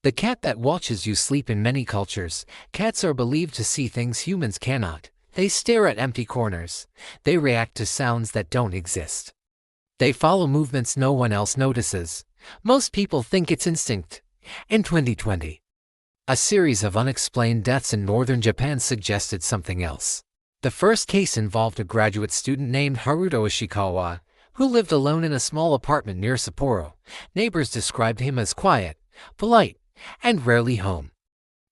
The cat that watches you sleep. In many cultures, cats are believed to see things humans cannot. They stare at empty corners. They react to sounds that don't exist. They follow movements no one else notices. Most people think it's instinct. In 2020, a series of unexplained deaths in northern Japan suggested something else. The first case involved a graduate student named Haruto Ishikawa, who lived alone in a small apartment near Sapporo. Neighbors described him as quiet, polite, and rarely home.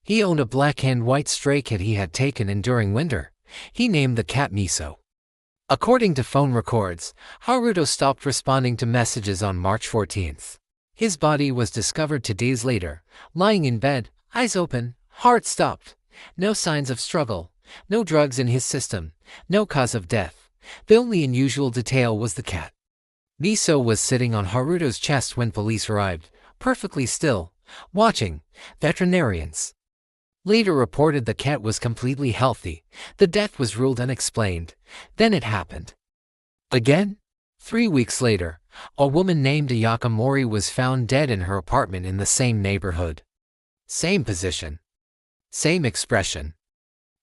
He owned a black and white stray cat he had taken in during winter. He named the cat Miso. According to phone records, Haruto stopped responding to messages on March 14th. His body was discovered 2 days later, lying in bed, eyes open, heart stopped. No signs of struggle, no drugs in his system, no cause of death. The only unusual detail was the cat. Miso was sitting on Haruto's chest when police arrived, perfectly still, watching. Veterinarians later reported the cat was completely healthy. The death was ruled unexplained. Then it happened again. 3 weeks later, a woman named Ayaka Mori was found dead in her apartment in the same neighborhood. Same position, same expression,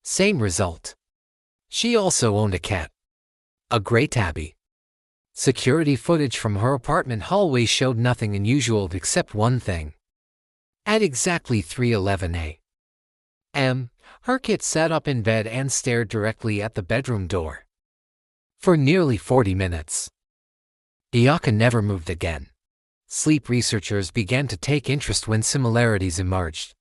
same result. She also owned a cat, a gray tabby. Security footage from her apartment hallway showed nothing unusual except one thing. At exactly 3:11 a.m., her cat sat up in bed and stared directly at the bedroom door. For nearly 40 minutes. Ayaka never moved again. Sleep researchers began to take interest when similarities emerged.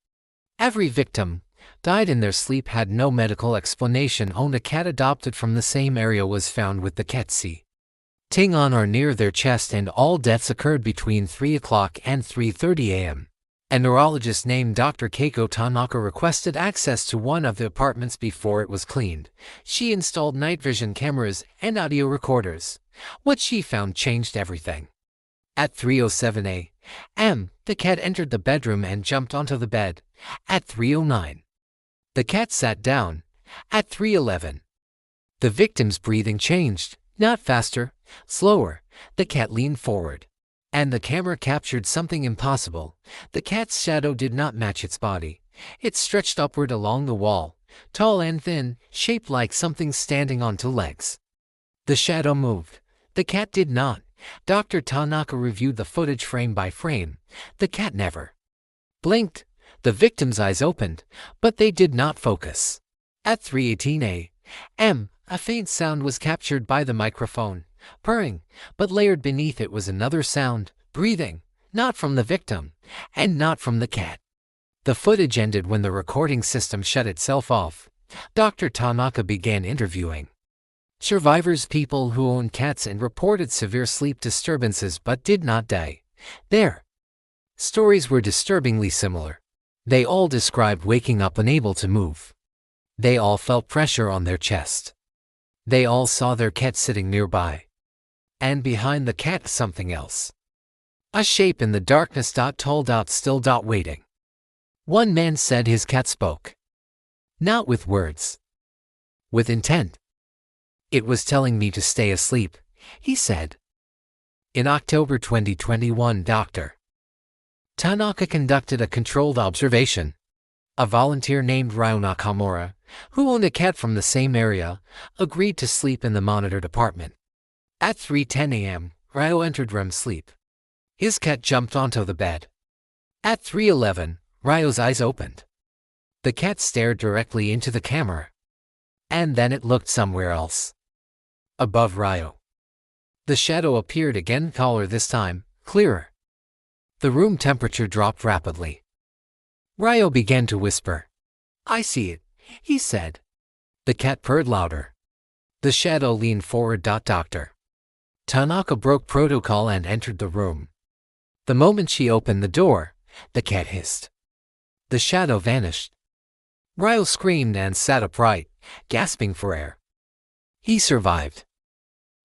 Every victim died in their sleep, had no medical explanation, owned a cat adopted from the same area, was found with the cat sitting on or near their chest, and all deaths occurred between 3 o'clock and 3:30 a.m. A neurologist named Dr. Keiko Tanaka requested access to one of the apartments before it was cleaned. She installed night vision cameras and audio recorders. What she found changed everything. At 3:07 a.m., the cat entered the bedroom and jumped onto the bed. At 3:09, the cat sat down. At 3:11, the victim's breathing changed, not faster, slower. The cat leaned forward, and the camera captured something impossible. The cat's shadow did not match its body. It stretched upward along the wall, tall and thin, shaped like something standing on 2 legs. The shadow moved. The cat did not. Dr. Tanaka reviewed the footage frame by frame. The cat never blinked. The victim's eyes opened, but they did not focus. At 3:18 a.m., a faint sound was captured by the microphone, purring, but layered beneath it was another sound, breathing, not from the victim, and not from the cat. The footage ended when the recording system shut itself off. Dr. Tanaka began interviewing survivors, people who owned cats and reported severe sleep disturbances but did not die. Their stories were disturbingly similar. They all described waking up unable to move. They all felt pressure on their chest. They all saw their cat sitting nearby. And behind the cat something else. A shape in the darkness. Told out still. Waiting. One man said his cat spoke. Not with words. With intent. It was telling me to stay asleep, he said. In October 2021, Dr. Tanaka conducted a controlled observation. A volunteer named Ryo Nakamura, who owned a cat from the same area, agreed to sleep in the monitored apartment. At 3:10 a.m., Ryo entered REM sleep. His cat jumped onto the bed. At 3:11, Ryo's eyes opened. The cat stared directly into the camera. And then it looked somewhere else. Above Ryo. The shadow appeared again, taller this time, clearer. The room temperature dropped rapidly. Ryo began to whisper. I see it, he said. The cat purred louder. The shadow leaned forward. Dr. Tanaka broke protocol and entered the room. The moment she opened the door, the cat hissed. The shadow vanished. Ryo screamed and sat upright, gasping for air. He survived.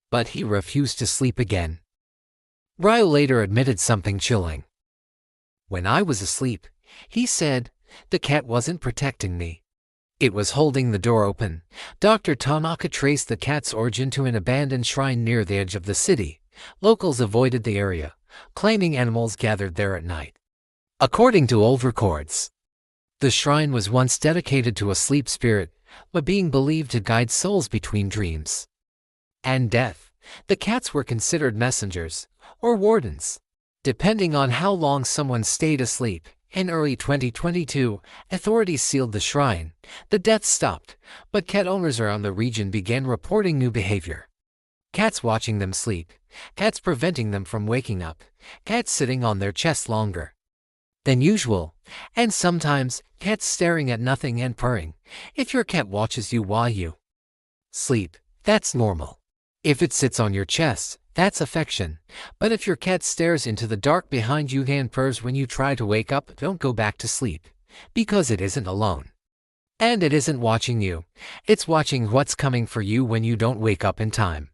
But he refused to sleep again. Ryo later admitted something chilling. When I was asleep, he said, the cat wasn't protecting me. It was holding the door open. Dr. Tanaka traced the cat's origin to an abandoned shrine near the edge of the city. Locals avoided the area, claiming animals gathered there at night. According to old records, the shrine was once dedicated to a sleep spirit, but being believed to guide souls between dreams and death. The cats were considered messengers, or wardens, depending on how long someone stayed asleep. In early 2022, authorities sealed the shrine. The deaths stopped, but cat owners around the region began reporting new behavior. Cats watching them sleep, cats preventing them from waking up, cats sitting on their chest longer than usual, and sometimes cats staring at nothing and purring. If your cat watches you while you sleep, that's normal. If it sits on your chest, that's affection. But if your cat stares into the dark behind you and purrs when you try to wake up, don't go back to sleep, because it isn't alone. And it isn't watching you. It's watching what's coming for you when you don't wake up in time.